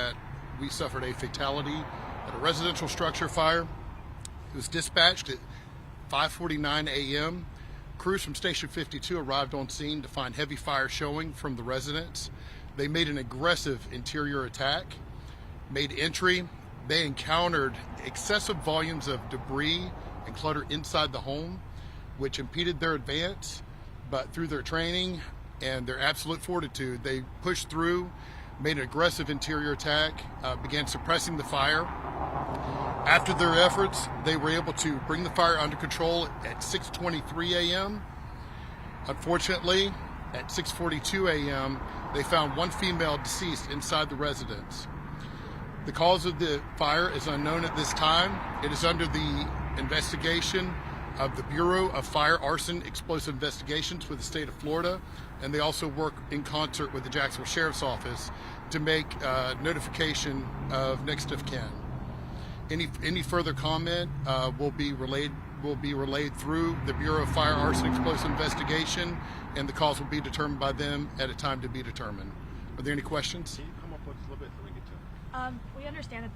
that we suffered a fatality at a residential structure fire. It was dispatched at 5:49 a.m. Crews from Station 52 arrived on scene to find heavy fire showing from the residents. They made an aggressive interior attack, made entry. They encountered excessive volumes of debris and clutter inside the home, which impeded their advance. But through their training and their absolute fortitude, they pushed through, made an aggressive interior attack, began suppressing the fire. After their efforts, they were able to bring the fire under control at 6:23 a.m. Unfortunately, at 6:42 a.m., they found one female deceased inside the residence. The cause of the fire is unknown at this time. It is under the investigation of the Bureau of Fire, Arson, Explosive Investigations with the state of Florida, and they also work in concert with the Jacksonville Sheriff's Office to make notification of next of kin. Any further comment will be relayed through the Bureau of Fire, Arson, Explosive Investigation, and the cause will be determined by them at a time to be determined. Are there any questions? Can you come up with a little bit so we get to? We understand that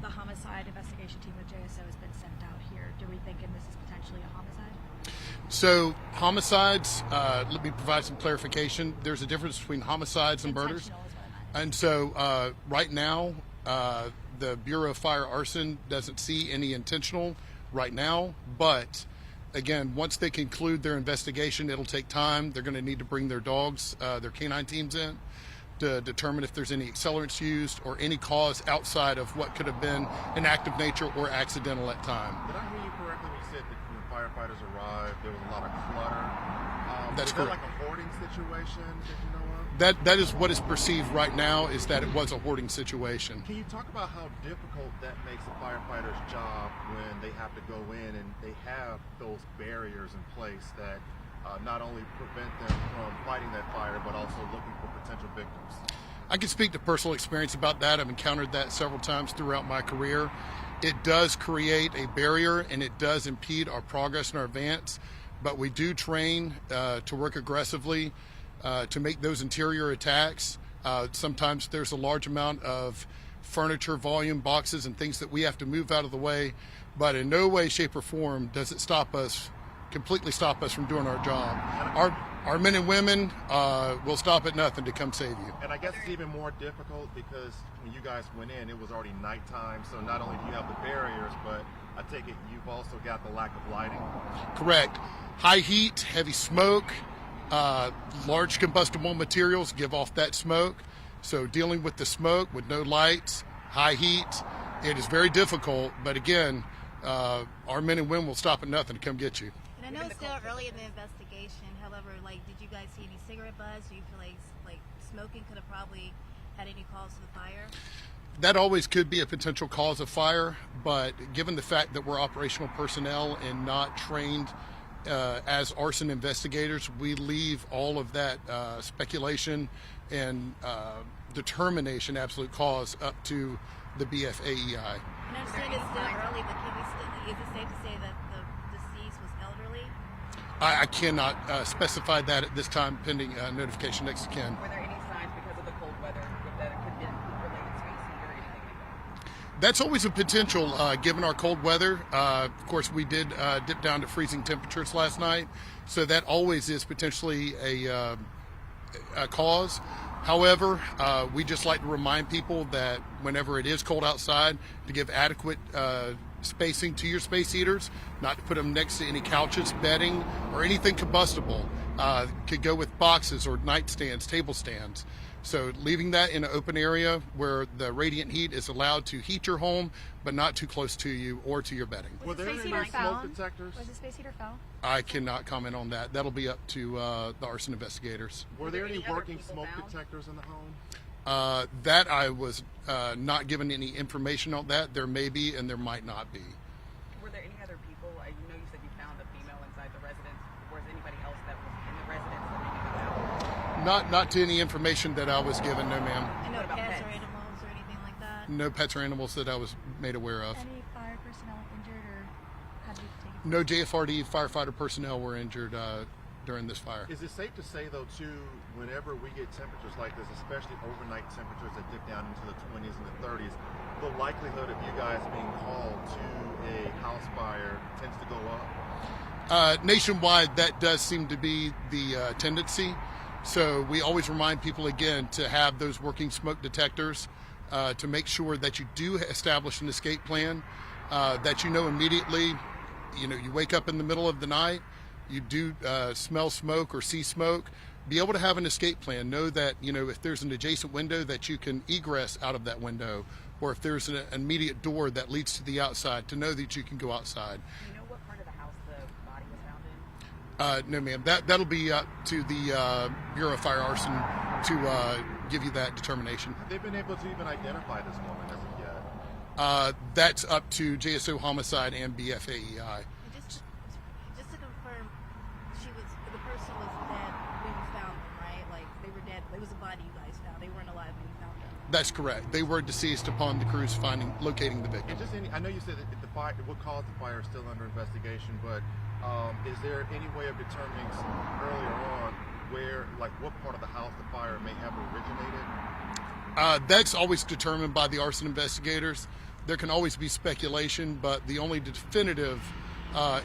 the homicide investigation team with JSO has been sent out here. Do we think this is potentially a homicide? So homicides, let me provide some clarification. There's a difference between homicides and murders. Intentional is what I meant. And so right now, the Bureau of Fire Arson doesn't see any intentional right now, but again, once they conclude their investigation, it'll take time. They're going to need to bring their dogs, their canine teams in to determine if there's any accelerants used or any cause outside of what could have been an act of nature or accidental at time. Did I hear you correctly when you said that when firefighters arrived, there was a lot of clutter? That's correct. Is that like a hoarding situation that you know of? That is what is perceived right now, is that it was a hoarding situation. Can you talk about how difficult that makes a firefighter's job when they have to go in and they have those barriers in place that not only prevent them from fighting that fire, but also looking for potential victims? I can speak to personal experience about that. I've encountered that several times throughout my career. It does create a barrier and it does impede our progress and our advance, but we do train to work aggressively to make those interior attacks. Sometimes there's a large amount of furniture, volume, boxes, and things that we have to move out of the way, but in no way, shape, or form does it completely stop us from doing our job. Our men and women will stop at nothing to come save you. And I guess it's even more difficult because when you guys went in, it was already nighttime, so not only do you have the barriers, but I take it you've also got the lack of lighting? Correct. High heat, heavy smoke, large combustible materials give off that smoke. So dealing with the smoke with no lights, high heat, it is very difficult, but again, our men and women will stop at nothing to come get you. And I know it's still early in the investigation. However, did you guys see any cigarette butts? Do you feel like smoking could have probably had any cause to the fire? That always could be a potential cause of fire, but given the fact that we're operational personnel and not trained as arson investigators, we leave all of that speculation and determination, absolute cause, up to the BFAEI. And I understand it's still early, but is it safe to say that the deceased was elderly? I cannot specify that at this time, pending notification next to kin. Were there any signs because of the cold weather that it could be related to AC or anything like that? That's always a potential, given our cold weather. Of course, we did dip down to freezing temperatures last night, so that always is potentially a cause. However, we just like to remind people that whenever it is cold outside, to give adequate spacing to your space heaters, not to put them next to any couches, bedding, or anything combustible. Could go with boxes or nightstands, table stands. So leaving that in an open area where the radiant heat is allowed to heat your home, but not too close to you or to your bedding. Were there any smoke detectors? Was the space heater foul? I cannot comment on that. That'll be up to the arson investigators. Were there any other working people smoke found? detectors in the home? That I was not given any information on that. There may be and there might not be. Were there any other people? I know you said you found a female inside the residence. Was anybody else that was in the residence that maybe got out? Not to any information that I was given, no ma'am. And no What about pets or pets? animals or anything like that? No pets or animals that I was made aware of. Any fire personnel injured or had to be taken? No JFRD firefighter personnel were injured during this fire. Is it safe to say, though, too, whenever we get temperatures like this, especially overnight temperatures that dip down into the 20s and the 30s, the likelihood of you guys being called to a house fire tends to go up? Nationwide, that does seem to be the tendency. So we always remind people again to have those working smoke detectors to make sure that you do establish an escape plan, that you know immediately. You wake up in the middle of the night, you do smell smoke or see smoke, be able to have an escape plan. Know that, if there's an adjacent window that you can egress out of that window, or if there's an immediate door that leads to the outside, to know that you can go outside. Do you know what part of the house the body was found in? No, ma'am. That'll be up to the Bureau of Fire Arson to give you that determination. Have they been able to even identify this woman as of yet? That's up to JSO Homicide and BFAEI. And just to confirm, the person was dead when you found them, right? Like they were dead. It was a body you guys found. They weren't alive when you found them. That's correct. They were deceased upon the crews locating the victim. And I know you said that the fire, what caused the fire is still under investigation, but is there any way of determining earlier on what part of the house the fire may have originated? That's always determined by the arson investigators. There can always be speculation, but the only definitive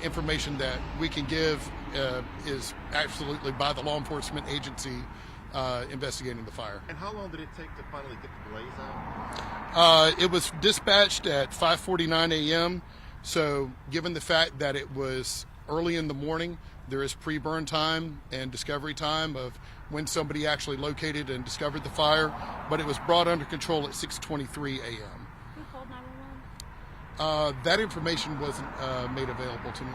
information that we can give is absolutely by the law enforcement agency investigating the fire. And how long did it take to finally get the blaze out? It was dispatched at 5:49 a.m. So given the fact that it was early in the morning, there is pre-burn time and discovery time of when somebody actually located and discovered the fire, but it was brought under control at 6:23 a.m. Who called 911? That information wasn't made available to me.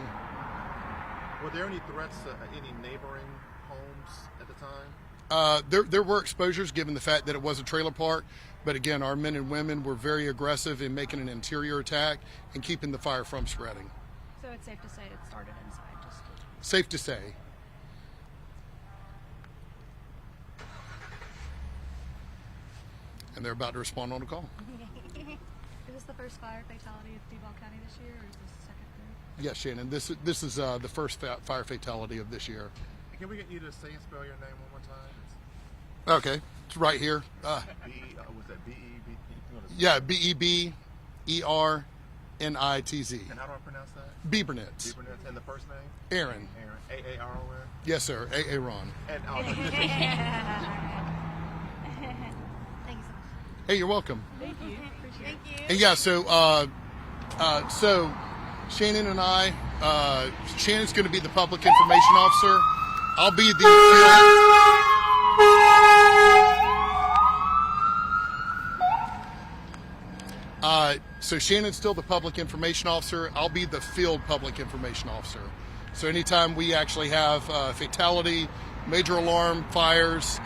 Were there any threats to any neighboring homes at the time? There were exposures given the fact that it was a trailer park, but again, our men and women were very aggressive in making an interior attack and keeping the fire from spreading. So it's safe to say it started inside. Safe to say. And they're about to respond on a call. Is this the first fire fatality of Duval County this year, or is this the second thing? Yes, Shannon. This is the first fire fatality of this year. Can we get you to say and spell your name one more time? Okay, it's right here. Was that B-E-B? Yeah, BEBERNITZ. And how do I pronounce that? Biebernitz. Biebernitz. And the first name? Aaron. Aaron. A-A-R-O-N? Yes, sir. Aaron. And Thank you so much. Hey, you're welcome. Thank you. Thank you. And yeah, so Shannon and I, Shannon's going to be the public information officer. I'll be so Shannon's still the public information officer. I'll be the field public information officer. So anytime we actually have fatality, major alarm, fires,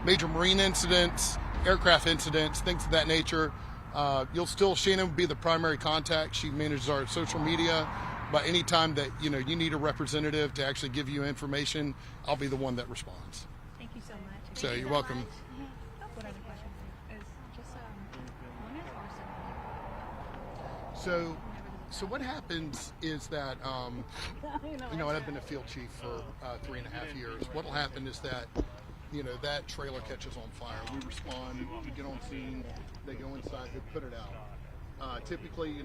major marine incidents, aircraft incidents, things of that nature, Shannon will be the primary contact. She manages our social media. But anytime that you need a representative to actually give you information, I'll be the one that responds. Thank you so much. So you're welcome. What other questions? Is just when is arson? So what happens is that and I've been a field chief for 3.5 years. What'll happen is that that trailer catches on fire. We respond, we get on scene, they go inside, they put it out. Typically,